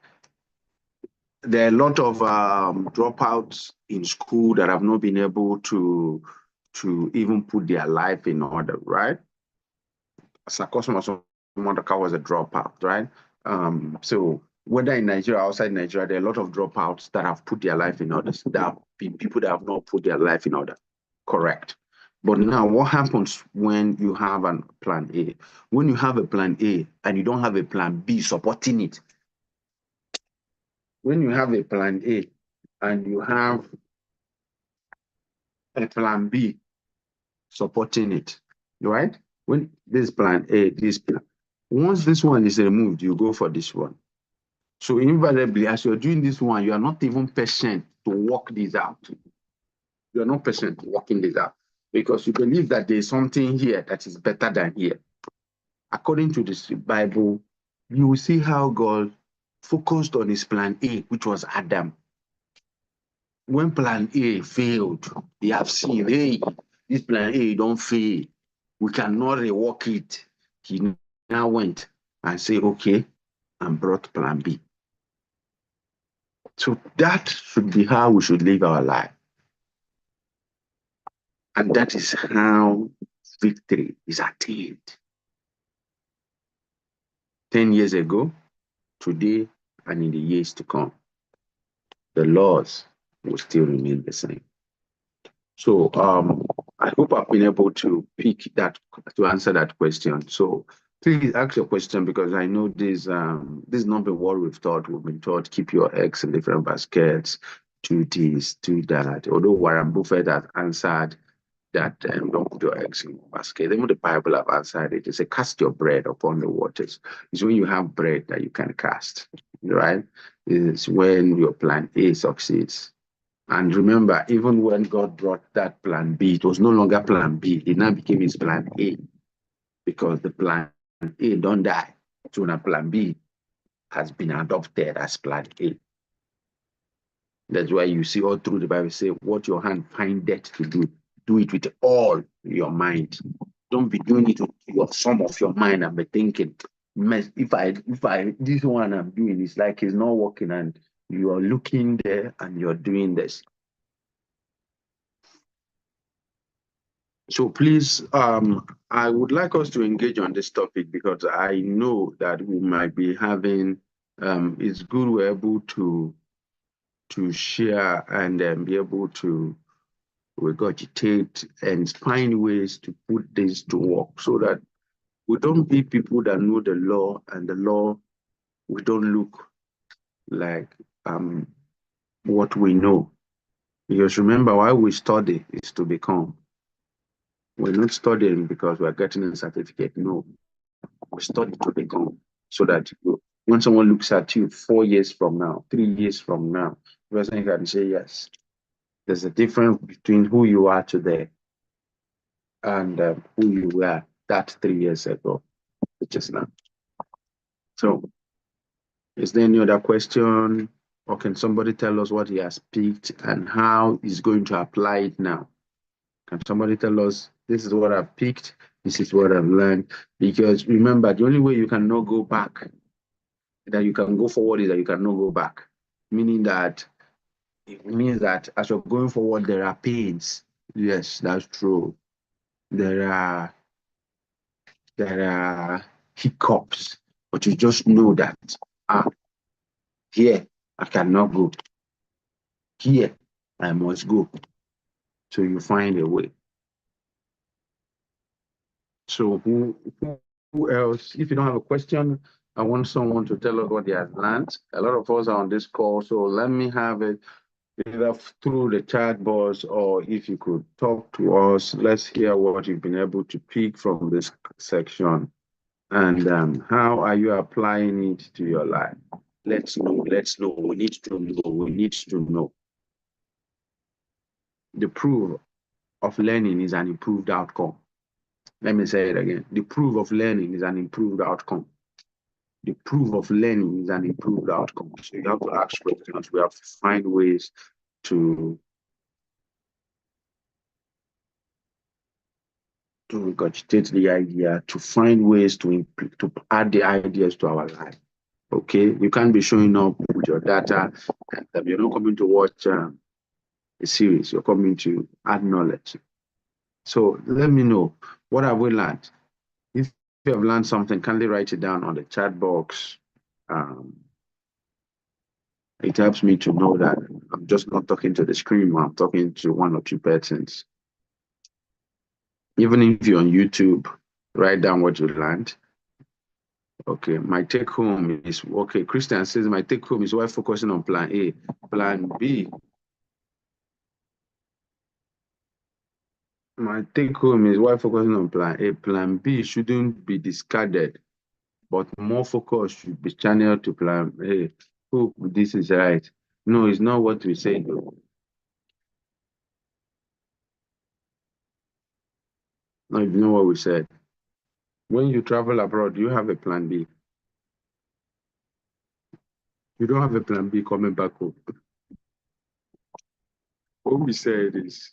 There are a lot of dropouts in school that have not been able to even put their life in order, right? Sakosoma Mondaka was a dropout, right? So whether in Nigeria or outside Nigeria, there are a lot of dropouts that have put their life in order. There have been people that have not put their life in order. Correct. But now what happens when you have a plan A? When you have a plan A and you don't have a plan B supporting it, when you have a plan A and you have a plan B supporting it, right? When this plan A, this plan, once this one is removed, you go for this one. So invariably, as you're doing this one, you are not even patient to work this out. You are not patient working this out because you believe that there's something here that is better than here. According to this Bible, you will see how God focused on his plan A, which was Adam. When plan A failed, they have seen, hey, this plan A don't fail. We cannot rework it. He now went and said, okay, and brought plan B. So that should be how we should live our life. And that is how victory is attained. 10 years ago, today, and in the years to come, the laws will still remain the same. So I hope I've been able to to answer that question. So please ask your question because I know this is not been what we've taught. We've been taught keep your eggs in different baskets, do this, do that. Although Warren Buffett has answered that don't put your eggs in one basket. Even the Bible have answered it. It says cast your bread upon the waters. It's when you have bread that you can cast, right? It's when your plan A succeeds. And remember, even when God brought that plan B, it was no longer plan B. It now became his plan A because the plan A don't die. So now plan B has been adopted as plan A. That's why you see all through the Bible say, what your hand findeth to do, do it with all your mind. Don't be doing it with some of your mind and be thinking, if this one I'm doing is like it's not working and you are looking there and you're doing this. So please, I would like us to engage on this topic because I know that we might be having, it's good we're able to share and be able to regurgitate and find ways to put this to work so that we don't be people that know the law and the law, we don't look like what we know. Because remember, why we study is to become. We're not studying because we're getting a certificate. No, we study to become so that When someone looks at you 4 years from now, 3 years from now, the person can say, yes, there's a difference between who you are today and who you were that 3 years ago, which is now. So, is there any other question? Or can somebody tell us what he has picked and how he's going to apply it now? Can somebody tell us, this is what I've picked, this is what I've learned? Because remember, the only way you cannot go back, that you can go forward, is that you cannot go back. Meaning that, it means that as you're going forward, there are pains. Yes, that's true. There are hiccups, but you just know that, here I cannot go. Here I must go. So you find a way. So who else? If you don't have a question, I want someone to tell us what they have learned. A lot of us are on this call, so let me have it either through the chat box, or if you could talk to us. Let's hear what you've been able to pick from this section, and how are you applying it to your life? Let's know. We need to know. The proof of learning is an improved outcome. Let me say it again. The proof of learning is an improved outcome. The proof of learning is an improved outcome. So you have to ask questions. We have to find ways to regurgitate the idea, to find ways to add the ideas to our life. Okay, you can't be showing up with your data, and you're not coming to watch a series. You're coming to add knowledge. So let me know, what have we learned? If you have learned something, kindly write it down on the chat box. It helps me to know that I'm just not talking to the screen, I'm talking to one or two persons. Even if you're on YouTube, write down what you learned. Okay, my take home is, okay, Christian says my take home is why focusing on plan A. Plan B. My take home is why focusing on plan A. Plan B shouldn't be discarded, but more focus should be channeled to plan A. Hope this is right. No, it's not what we say though. No, you know what we said. When you travel abroad, you have a plan B. You don't have a plan B coming back home. What we said is,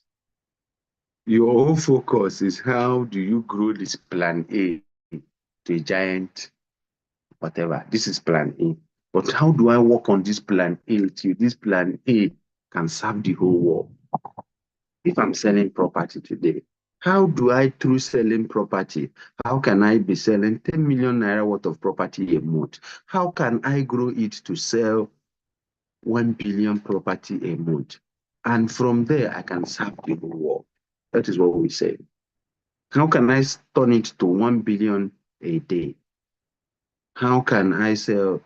your whole focus is how do you grow this plan A to a giant whatever. This is plan A. But how do I work on this plan A till this plan A can serve the whole world? If I'm selling property today, how do I, through selling property, how can I be selling 10 million naira worth of property a month? How can I grow it to sell 1 billion property a month? And from there, I can serve the whole world. That is what we say. How can I turn it to 1 billion a day? How can I sell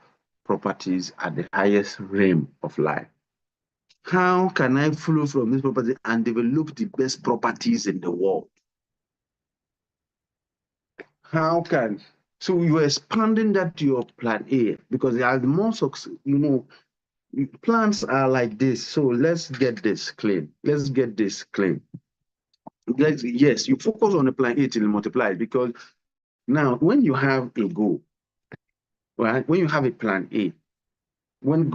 properties at the highest realm of life? How can I flow from this property and develop the best properties in the world? How can, so you're expanding that to your plan A, because there are more success, plans are like this. So let's get this clean. Yes, you focus on the plan A till it multiplies, because now when you have a goal, right? When you have a plan A, when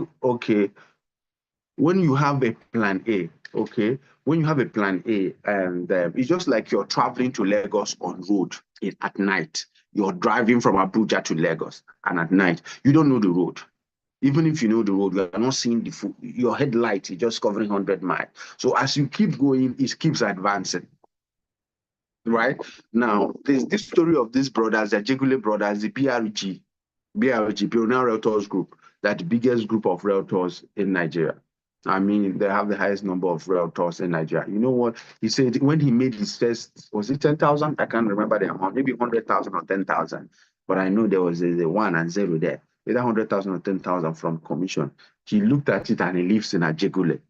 you have a plan A, when you have a plan A, and it's just like you're traveling to Lagos on road at night. You're driving from Abuja to Lagos, and at night, you don't know the road. Even if you know the road, you are not seeing your headlight is just covering 100 miles. So as you keep going, it keeps advancing. Right? Now, there's this story of these brothers, the Jegule brothers, the BRG, Pioneer Realtors Group, that the biggest group of realtors in Nigeria. I mean, they have the highest number of realtors in Nigeria. You know what? He said when he made his first, was it 10,000? I can't remember the amount, maybe 100,000 or 10,000. But I know there was a 1 and 0 there. Either 100,000 or 10,000 from commission. He looked at it and he lives in Ajegule.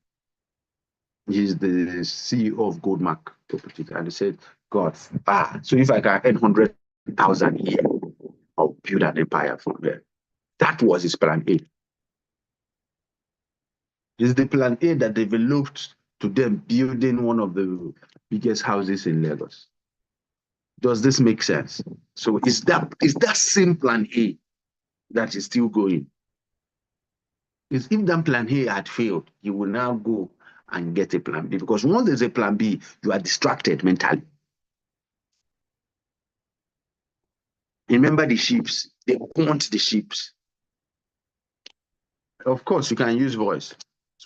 He's the CEO of Goldmark Property. And he said, God, so if I can earn 100,000 here, I'll build an empire from there. That was his plan A. It's the plan A that developed to them building one of the biggest houses in Lagos. Does this make sense? So is that same plan A that is still going? Is if that plan A had failed, you will now go and get a plan B, because once there's a plan B, you are distracted mentally. Remember the ships, they want the ships. Of course, you can use voice,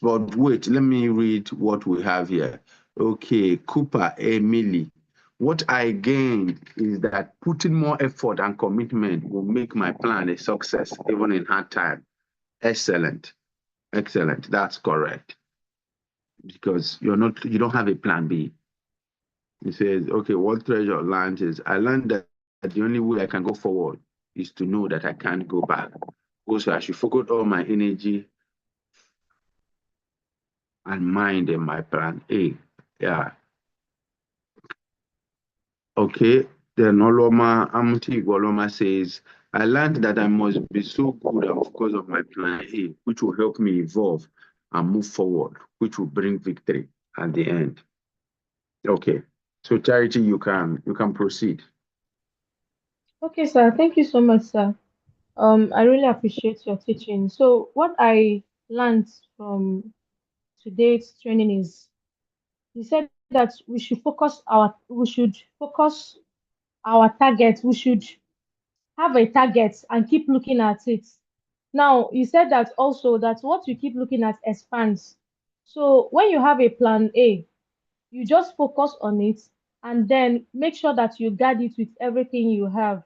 but wait, let me read what we have here. Okay, Cooper, Emily. What I gained is that putting more effort and commitment will make my plan a success, even in hard time. Excellent, excellent. That's correct. Because you don't have a plan B. He says, okay, what treasure learned is I learned that the only way I can go forward is to know that I can't go back. Also, I should focus all my energy and mind in my plan A. Yeah. Okay. Then Oloma Amuti Oloma says, I learned that I must be so good and focus on my plan A, which will help me evolve and move forward, which will bring victory at the end. Okay. So Charity, you can proceed. Okay, sir. Thank you so much, sir. I really appreciate your teaching. So what I learned from today's training is he said that we should focus our target. We should have a target and keep looking at it. Now, you said that also that what you keep looking at expands. So when you have a plan A, you just focus on it and then make sure that you guard it with everything you have,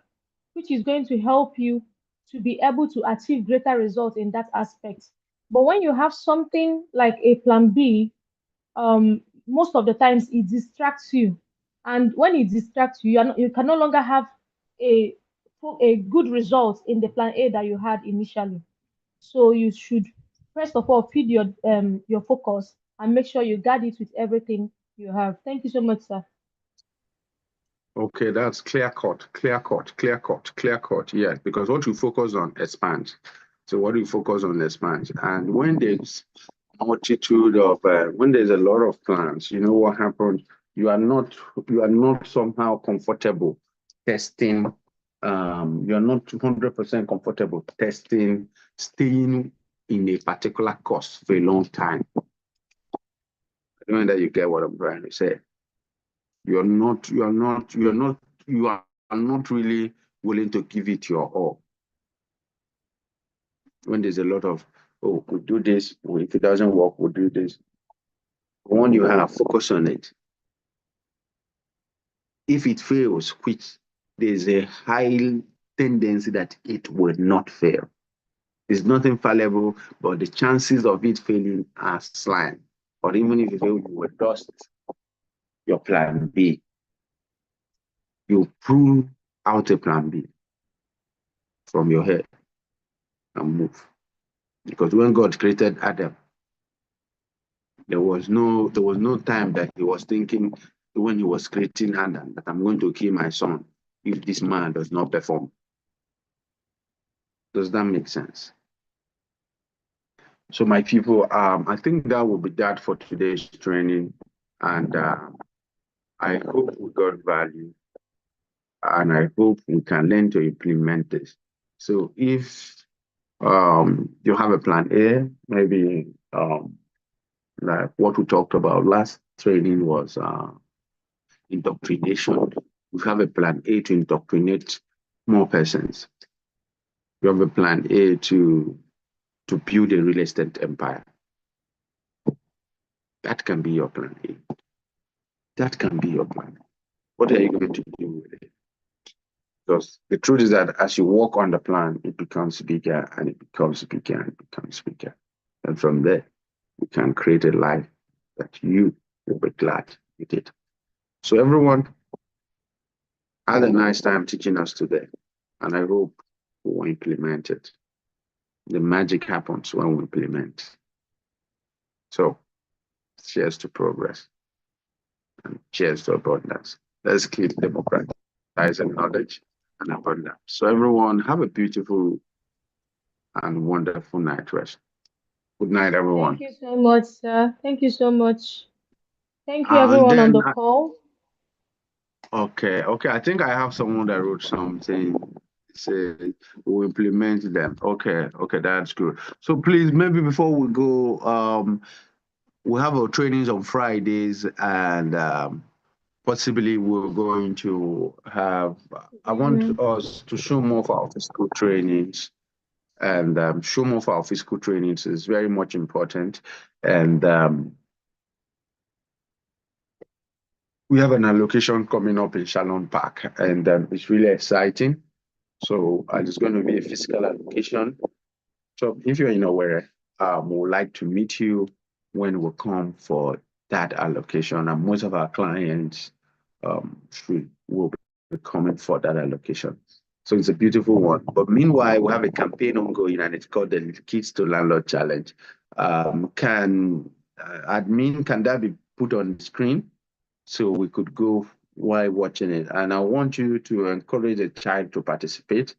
which is going to help you to be able to achieve greater results in that aspect. But when you have something like a plan B, most of the times it distracts you. And when it distracts you, you can no longer have a, a good result in the plan A that you had initially. So you should first of all feed your focus and make sure you guard it with everything you have. Thank you so much, sir. Okay, that's clear cut, clear cut, clear cut, clear cut. Yeah, because what you focus on expands. So what you focus on expands. And when there's multitude of when there's a lot of plans, you know what happens? You are not somehow comfortable testing. You're not 100% comfortable testing, staying in a particular course for a long time. I don't know that you get what I'm trying to say. You are not really willing to give it your all. When there's a lot of, oh, we'll do this, if it doesn't work, we'll do this. When you have focus on it. If it fails, which there's a high tendency that it will not fail. It's not infallible, but the chances of it failing are slim. Or even if you fail, you will dust your plan B. You pull out a plan B from your head and move. Because when God created Adam, there was no time that he was thinking when he was creating Adam that I'm going to kill my son if this man does not perform. Does that make sense? So my people, I think that will be that for today's training, and I hope we got value, and I hope we can learn to implement this. So if you have a plan A, maybe like what we talked about last training was indoctrination. We have a plan A to indoctrinate more persons. You have a plan A to build a real estate empire. That can be your plan A. That can be your plan. What are you going to do with it? Because the truth is that as you work on the plan, it becomes bigger and it becomes bigger and it becomes bigger. And from there, you can create a life that you will be glad you did. So everyone had a nice time teaching us today. And I hope we will implement it. The magic happens when we implement. So cheers to progress and cheers to abundance. Let's keep democratizing knowledge and abundance. So everyone have a beautiful and wonderful night rest. Good night, everyone. Thank you so much, sir. Thank you so much. Thank you, And everyone on then, the call. okay, I think I have someone that wrote something. Say we'll implement them. Okay, that's good. So please, maybe before we go, we have our trainings on Fridays, and possibly we're going to have. I want us to show more of our physical trainings, and show more of our physical trainings is very much important. And we have an allocation coming up in Shalom Park, and it's really exciting. So it's going to be a physical allocation. So if you're in Owerri, we would like to meet you when we come for that allocation. And most of our clients will be coming for that allocation. So it's a beautiful one. But meanwhile, we have a campaign ongoing, and it's called the Kids to Landlord Challenge. Can admin, can that be put on the screen so we could go while watching it? And I want you to encourage a child to participate.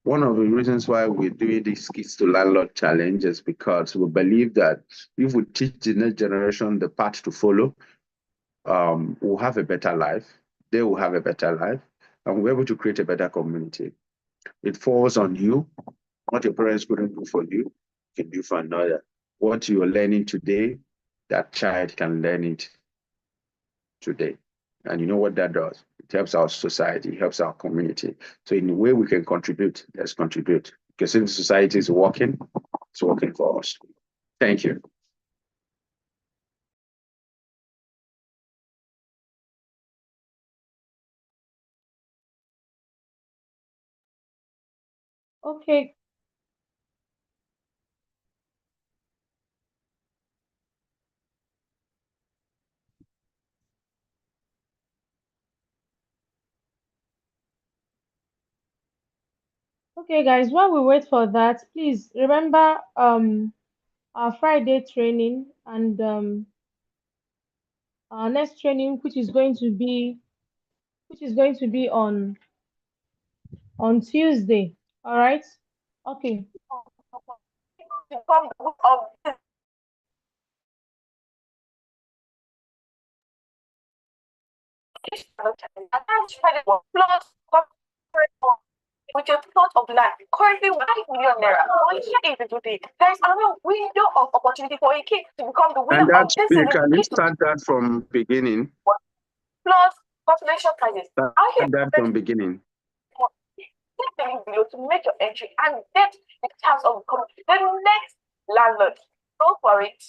One of the reasons why we're doing this Kids to Landlord Challenge is because we believe that if we teach the next generation the path to follow, we'll have a better life. They will have a better life, and we're able to create a better community. It falls on you. What your parents couldn't do for you, you can do for another. What you're learning today, that child can learn it today. And you know what that does? It helps our society, helps our community. So in a way we can contribute, let's contribute. Because if the society is working, it's working for us. Thank you. Okay. Okay, guys, while we wait for that, please remember our Friday training and our next training, which is going to be on Tuesday. All right. Okay. Become the root of this attached credit plus corporate bond with a plot of land currently 5 million naira. But here is the good thing. There is another window of opportunity for a kid to become the winner And of that's, this can season you start that from beginning? plus population prizes. Start I hear that from beginning. click the link below to make your entry and get the chance of becoming the next landlord. Go for it.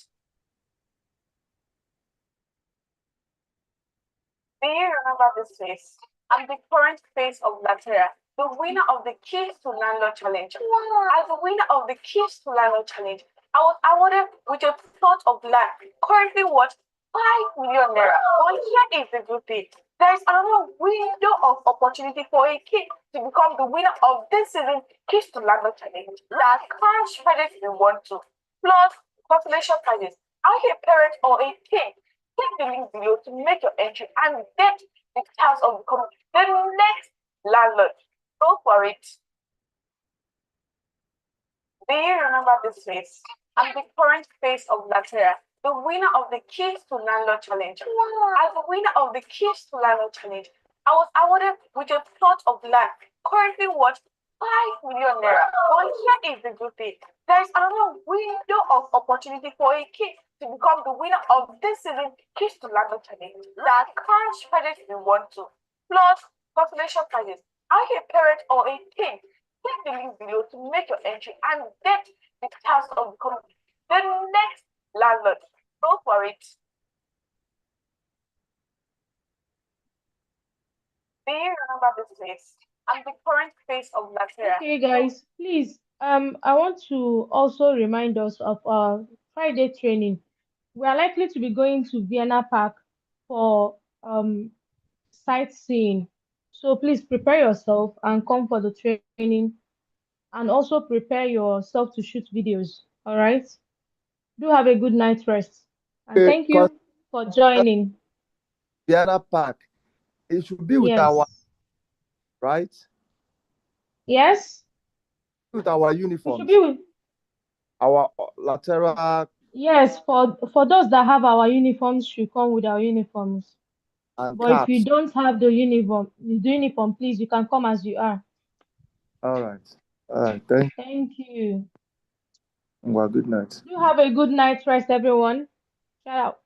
Do you remember this face? I'm the current face of Lateria, the winner of the Keys to Landlord Challenge. As the winner of the Keys to Landlord Challenge, I was awarded with a plot of land currently worth 5 million naira. But here is the good thing. There is another window of opportunity for a kid to become the winner of this season Keys to Landlord Challenge. That cash credit if you want to, plus population prizes. Are you a parent or a kid? Click the link below to make your entry and get the chance of becoming the next landlord. Go for it. Do you remember this face? I'm the current face of Lateria, the winner of the Keys to Landlord Challenge. As the winner of the Keys to Landlord Challenge, I was awarded with a plot of land currently worth 5 million naira. But here is the good thing. There is another window of opportunity for a kid to become the winner of this season Kids to Landlord Challenge. That cash credit if you want to, plus population prizes. Are you a parent or a kid? Click the link below to make your entry and get the chance of becoming the next landlord. Go for it. Do you remember this face? I'm the current face of Lateria. Okay, guys, please. I want to also remind us of our Friday training. We are likely to be going to Vienna Park for sightseeing. So please prepare yourself and come for the training, and also prepare yourself to shoot videos. All right. Do have a good night rest. And thank Because you for joining. Vienna Park, it should be with our Yes. right, Yes. with our We should uniforms. be with our lateral Yes, for those that have our uniforms should come with our uniforms. and But if you caps. don't have the uniform, please, you can come as you are. All right. All right. Thank Thank you. you. Well, good night. You have a good night rest, everyone. Shout out.